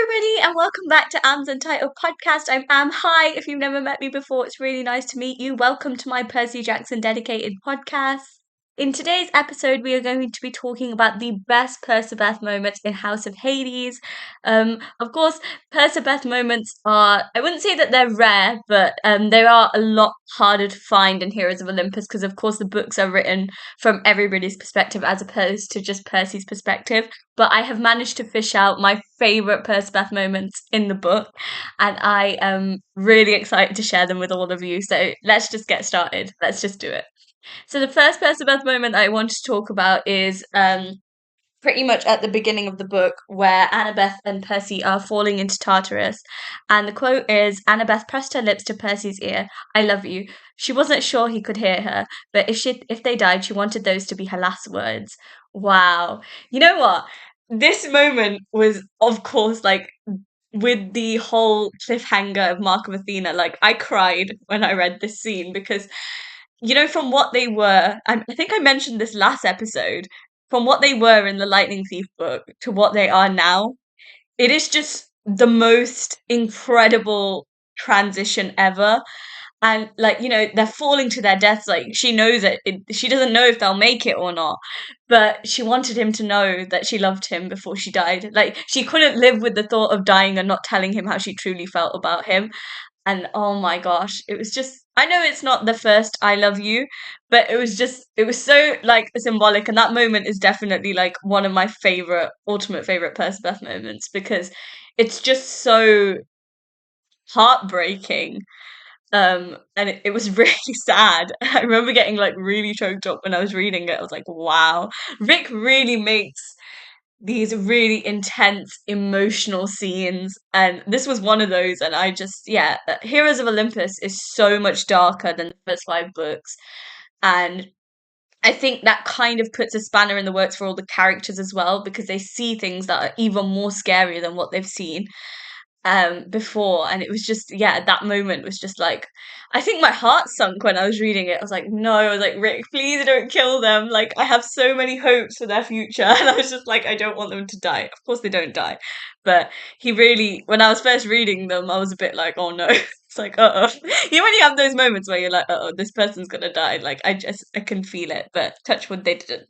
everybody, and welcome back to Aamsuntitledpodcast. I'm Am. Hi, if you've never met me before, it's really nice to meet you. Welcome to my Percy Jackson dedicated podcast. In today's episode, we are going to be talking about the best Percabeth moments in House of Hades. Of course, Percabeth moments are, I wouldn't say that they're rare, but they are a lot harder to find in Heroes of Olympus because, of course, the books are written from everybody's perspective as opposed to just Percy's perspective. But I have managed to fish out my favourite Percabeth moments in the book, and I am really excited to share them with all of you. So let's just get started. Let's just do it. So the first Percabeth moment I want to talk about is pretty much at the beginning of the book where Annabeth and Percy are falling into Tartarus. And the quote is, Annabeth pressed her lips to Percy's ear. I love you. She wasn't sure he could hear her, but if they died, she wanted those to be her last words. Wow. You know what? This moment was, of course, like with the whole cliffhanger of Mark of Athena, like I cried when I read this scene because from what they were, I think I mentioned this last episode, from what they were in the Lightning Thief book to what they are now, it is just the most incredible transition ever. And they're falling to their deaths. Like she knows she doesn't know if they'll make it or not, but she wanted him to know that she loved him before she died. Like she couldn't live with the thought of dying and not telling him how she truly felt about him. And oh my gosh, it was just, I know it's not the first I love you, but it was so like symbolic. And that moment is definitely like one of my ultimate favorite Percabeth moments because it's just so heartbreaking. And it was really sad. I remember getting like really choked up when I was reading it. I was like, wow, Rick really makes these really intense emotional scenes, and this was one of those. And I just, yeah, Heroes of Olympus is so much darker than the first five books, and I think that kind of puts a spanner in the works for all the characters as well, because they see things that are even more scary than what they've seen before. And it was just, yeah, that moment was just like, I think my heart sunk when I was reading it. I was like, no, I was like, Rick, please don't kill them. Like I have so many hopes for their future. And I was just like, I don't want them to die. Of course they don't die, but he really, when I was first reading them, I was a bit like, oh no. It's like, uh-oh. When you have those moments where you're like, uh-oh, this person's gonna die. Like I can feel it, but touch wood, they didn't.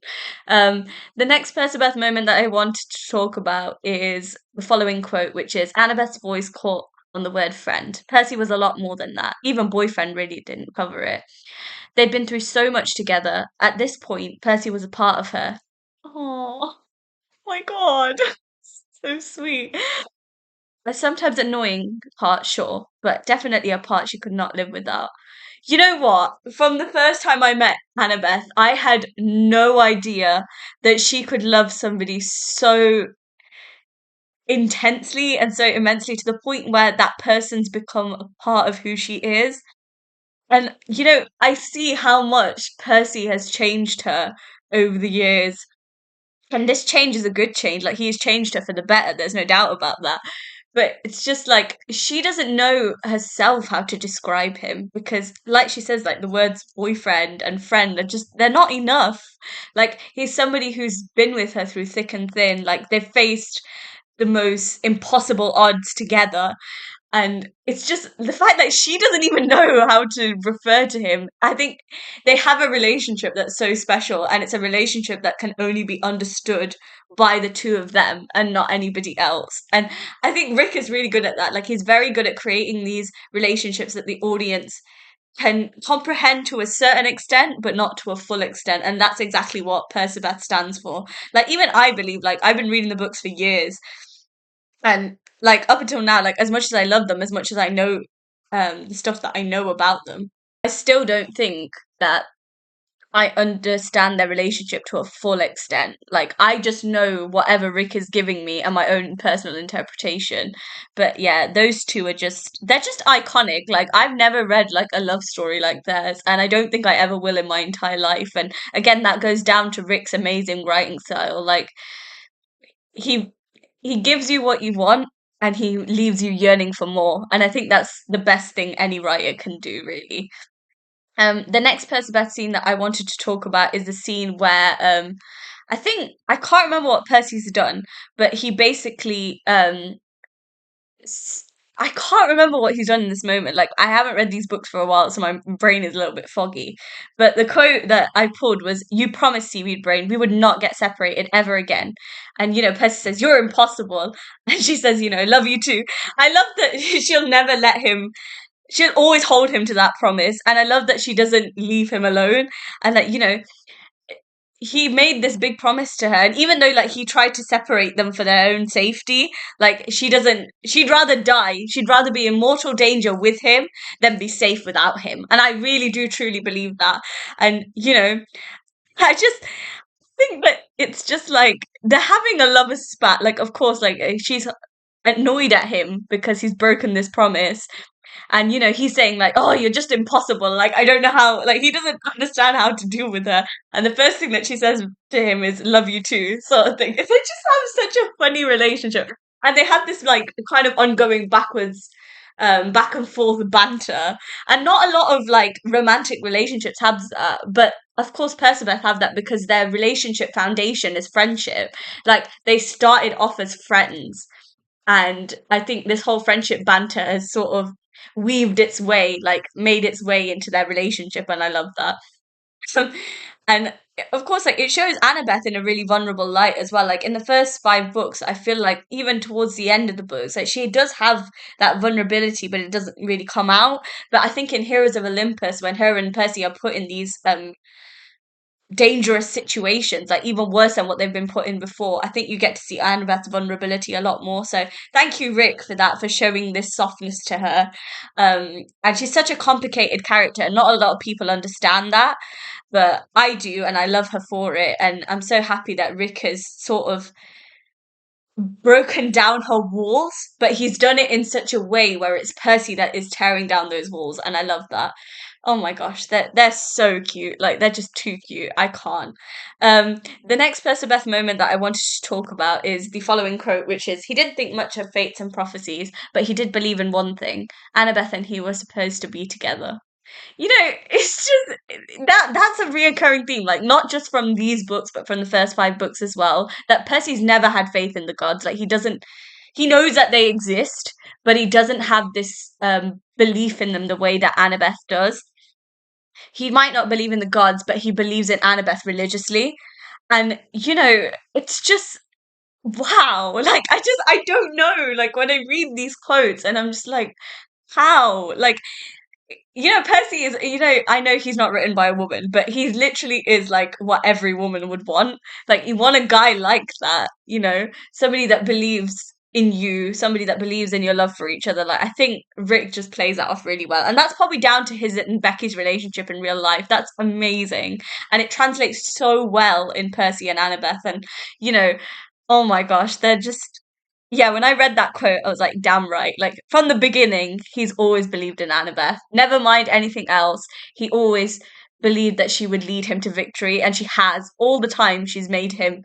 um the next Percabeth moment that I wanted to talk about is the following quote, which is, Annabeth's voice caught on the word friend. Percy was a lot more than that. Even boyfriend really didn't cover it. They'd been through so much together. At this point, Percy was a part of her. Oh my god. So sweet. A sometimes annoying part, sure, but definitely a part she could not live without. You know what? From the first time I met Annabeth, I had no idea that she could love somebody so intensely and so immensely to the point where that person's become a part of who she is. And I see how much Percy has changed her over the years. And this change is a good change. Like he's changed her for the better, there's no doubt about that. But it's just like she doesn't know herself how to describe him because, like she says, like the words boyfriend and friend are just, they're not enough. Like he's somebody who's been with her through thick and thin. Like they've faced the most impossible odds together. And it's just the fact that she doesn't even know how to refer to him. I think they have a relationship that's so special, and it's a relationship that can only be understood by the two of them and not anybody else. And I think Rick is really good at that. Like, he's very good at creating these relationships that the audience can comprehend to a certain extent, but not to a full extent. And that's exactly what Percabeth stands for. Like, even I believe, like, I've been reading the books for years, and like up until now, like as much as I love them, as much as I know the stuff that I know about them, I still don't think that I understand their relationship to a full extent. Like I just know whatever Rick is giving me and my own personal interpretation. But yeah, those two are just, they're just iconic. Like I've never read like a love story like theirs, and I don't think I ever will in my entire life. And again, that goes down to Rick's amazing writing style. Like he he gives you what you want, and he leaves you yearning for more. And I think that's the best thing any writer can do, really. The next Percabeth scene that I wanted to talk about is the scene where I think I can't remember what Percy's done, but he basically s- I can't remember what he's done in this moment. Like, I haven't read these books for a while, so my brain is a little bit foggy. But the quote that I pulled was, "You promised, Seaweed Brain, we would not get separated ever again." And, Percy says, "You're impossible." And she says, "Love you too." I love that she'll never let him, she'll always hold him to that promise. And I love that she doesn't leave him alone. And that, he made this big promise to her, and even though like he tried to separate them for their own safety, like she'd rather die, she'd rather be in mortal danger with him than be safe without him. And I really do truly believe that. And I just think that it's just like they're having a lover's spat. Like, of course, like she's annoyed at him because he's broken this promise, and he's saying like, "Oh, you're just impossible, like I don't know how," like he doesn't understand how to deal with her. And the first thing that she says to him is, "Love you too," sort of thing. They just have such a funny relationship, and they have this like kind of ongoing back and forth banter. And not a lot of like romantic relationships have that, but of course Percabeth have that because their relationship foundation is friendship. Like, they started off as friends, and I think this whole friendship banter has sort of weaved its way, like made its way into their relationship, and I love that. And of course, like it shows Annabeth in a really vulnerable light as well. Like in the first 5 books, I feel like even towards the end of the books, like she does have that vulnerability, but it doesn't really come out. But I think in Heroes of Olympus, when her and Percy are put in these dangerous situations, like even worse than what they've been put in before, I think you get to see Annabeth's vulnerability a lot more. So thank you, Rick, for that, for showing this softness to her. And she's such a complicated character, and not a lot of people understand that, but I do, and I love her for it. And I'm so happy that Rick has sort of broken down her walls, but he's done it in such a way where it's Percy that is tearing down those walls, and I love that. Oh my gosh, they're so cute. Like they're just too cute. I can't. The next Percabeth moment that I wanted to talk about is the following quote, which is, "He didn't think much of fates and prophecies, but he did believe in one thing: Annabeth and he were supposed to be together." It's just that's a reoccurring theme, like not just from these books, but from the first 5 books as well. That Percy's never had faith in the gods. Like he knows that they exist, but he doesn't have this belief in them the way that Annabeth does. He might not believe in the gods, but he believes in Annabeth religiously. And it's just wow. Like I don't know. Like when I read these quotes, and I'm just like, how? Like, Percy is, I know he's not written by a woman, but he literally is like what every woman would want. Like, you want a guy like that, somebody that believes in you, somebody that believes in your love for each other. Like, I think Rick just plays that off really well. And that's probably down to his and Becky's relationship in real life. That's amazing. And it translates so well in Percy and Annabeth. And, you know, oh my gosh, they're just yeah, when I read that quote, I was like, damn right. Like from the beginning, he's always believed in Annabeth. Never mind anything else. He always believed that she would lead him to victory, and she has all the time. She's made him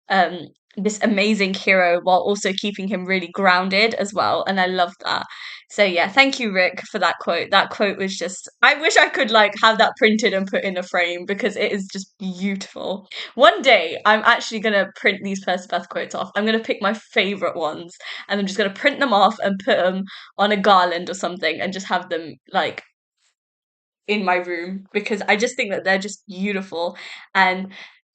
um this amazing hero while also keeping him really grounded as well, and I love that. So yeah, thank you, Rick, for that quote. That quote was just, I wish I could like have that printed and put in a frame because it is just beautiful. One day I'm actually gonna print these Persephone quotes off. I'm gonna pick my favorite ones, and I'm just gonna print them off and put them on a garland or something, and just have them like in my room, because I just think that they're just beautiful. And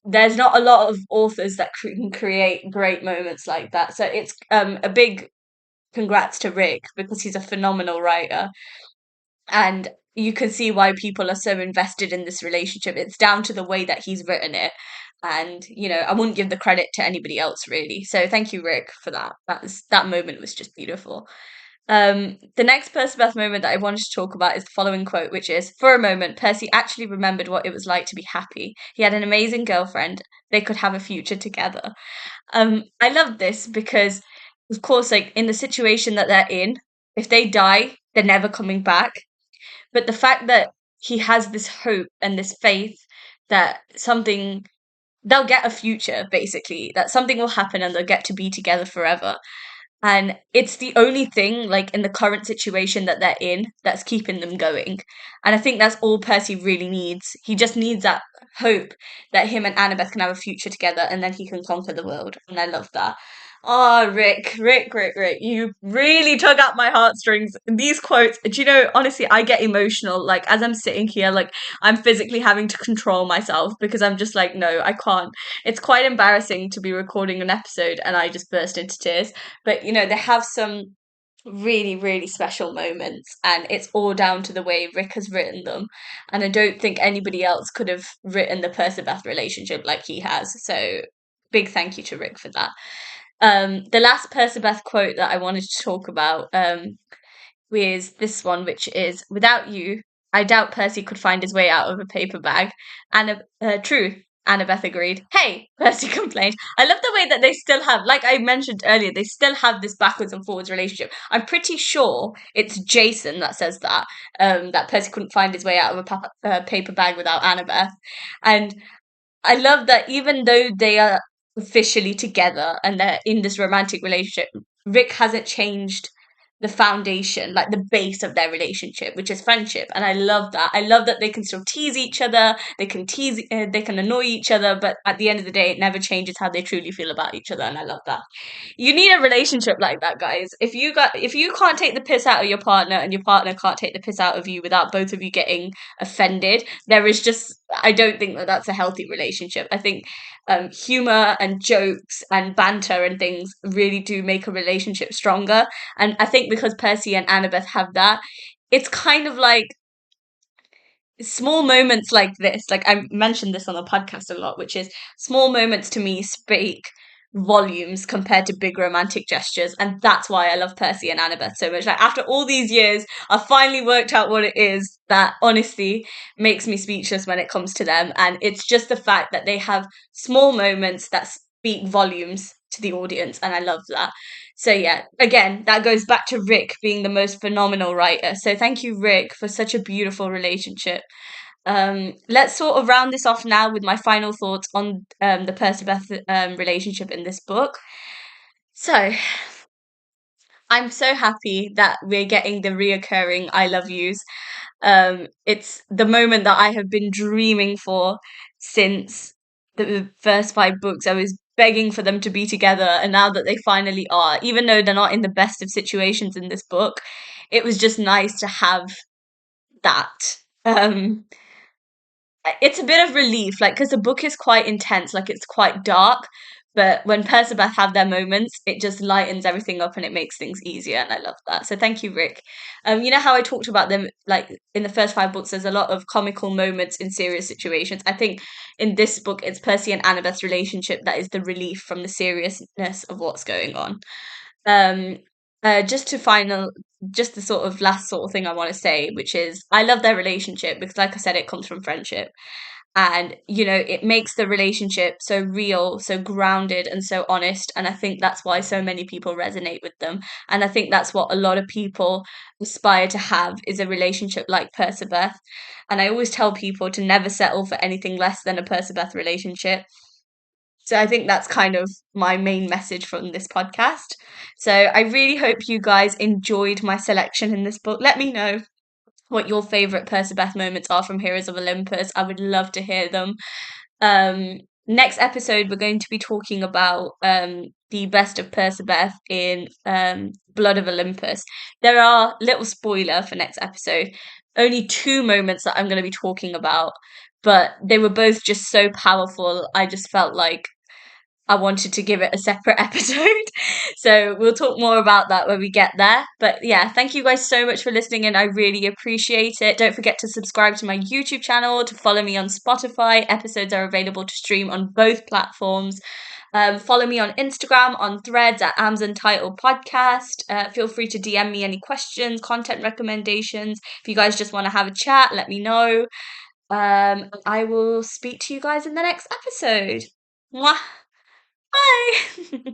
there's not a lot of authors that can create great moments like that. So it's a big congrats to Rick, because he's a phenomenal writer, and you can see why people are so invested in this relationship. It's down to the way that he's written it. And I wouldn't give the credit to anybody else really. So thank you, Rick, for that. That moment was just beautiful. The next Percabeth moment that I wanted to talk about is the following quote, which is, "For a moment, Percy actually remembered what it was like to be happy. He had an amazing girlfriend. They could have a future together." I love this because, of course, like in the situation that they're in, if they die, they're never coming back. But the fact that he has this hope and this faith that they'll get a future, basically, that something will happen and they'll get to be together forever. And it's the only thing, like in the current situation that they're in, that's keeping them going. And I think that's all Percy really needs. He just needs that hope that him and Annabeth can have a future together, and then he can conquer the world. And I love that. Oh, Rick, you really tug at my heartstrings. These quotes, do you know, honestly, I get emotional. Like, as I'm sitting here, like, I'm physically having to control myself because I'm just like, no, I can't. It's quite embarrassing to be recording an episode and I just burst into tears. But, they have some really special moments, and it's all down to the way Rick has written them. And I don't think anybody else could have written the Percabeth relationship like he has. So, big thank you to Rick for that. The last Percabeth quote that I wanted to talk about is this one, which is, "Without you, I doubt Percy could find his way out of a paper bag." True. Annabeth agreed. Hey, Percy complained. I love the way that they still have, like I mentioned earlier, they still have this backwards and forwards relationship. I'm pretty sure it's Jason that says that Percy couldn't find his way out of a paper bag without Annabeth. And I love that even though they are officially together and they're in this romantic relationship, Rick hasn't changed the foundation, like the base of their relationship, which is friendship. And I love that. I love that they can still tease each other, they can annoy each other, but at the end of the day, it never changes how they truly feel about each other. And I love that. You need a relationship like that, guys. If you can't take the piss out of your partner and your partner can't take the piss out of you without both of you getting offended, there is just, I don't think that that's a healthy relationship. I think humor and jokes and banter and things really do make a relationship stronger. And I think because Percy and Annabeth have that, it's kind of like small moments like this. Like I mentioned this on the podcast a lot, which is small moments to me speak volumes compared to big romantic gestures. And that's why I love Percy and Annabeth so much. Like after all these years, I finally worked out what it is that honestly makes me speechless when it comes to them. And it's just the fact that they have small moments that speak volumes to the audience. And I love that. So yeah, again, that goes back to Rick being the most phenomenal writer. So thank you, Rick, for such a beautiful relationship. Let's sort of round this off now with my final thoughts on the Percabeth relationship in this book. So I'm so happy that we're getting the reoccurring "I love yous." It's the moment that I have been dreaming for since the first five books. I was begging for them to be together, and now that they finally are, even though they're not in the best of situations in this book, it was just nice to have that. It's a bit of relief, like, because the book is quite intense, like it's quite dark. But when Percabeth have their moments, it just lightens everything up and it makes things easier, and I love that. So thank you, Rick. You know how I talked about them, like in the first five books, there's a lot of comical moments in serious situations. I think in this book, it's Percy and Annabeth's relationship that is the relief from the seriousness of what's going on. Um, just to final, just the sort of last sort of thing I want to say, which is I love their relationship because, like I said, it comes from friendship. And, it makes the relationship so real, so grounded, and so honest. And I think that's why so many people resonate with them. And I think that's what a lot of people aspire to have is a relationship like Percabeth. And I always tell people to never settle for anything less than a Percabeth relationship. So I think that's kind of my main message from this podcast. So I really hope you guys enjoyed my selection in this book. Let me know what your favourite Percabeth moments are from Heroes of Olympus. I would love to hear them. Next episode, we're going to be talking about the best of Percabeth in Blood of Olympus. There are, little spoiler for next episode, only two moments that I'm going to be talking about, but they were both just so powerful. I just felt like I wanted to give it a separate episode. So we'll talk more about that when we get there. But yeah, thank you guys so much for listening and I really appreciate it. Don't forget to subscribe to my YouTube channel, to follow me on Spotify. Episodes are available to stream on both platforms. Follow me on Instagram, on Threads at Aamsuntitledpodcast. Feel free to DM me any questions, content recommendations. If you guys just want to have a chat, let me know. I will speak to you guys in the next episode. Mwah! Bye!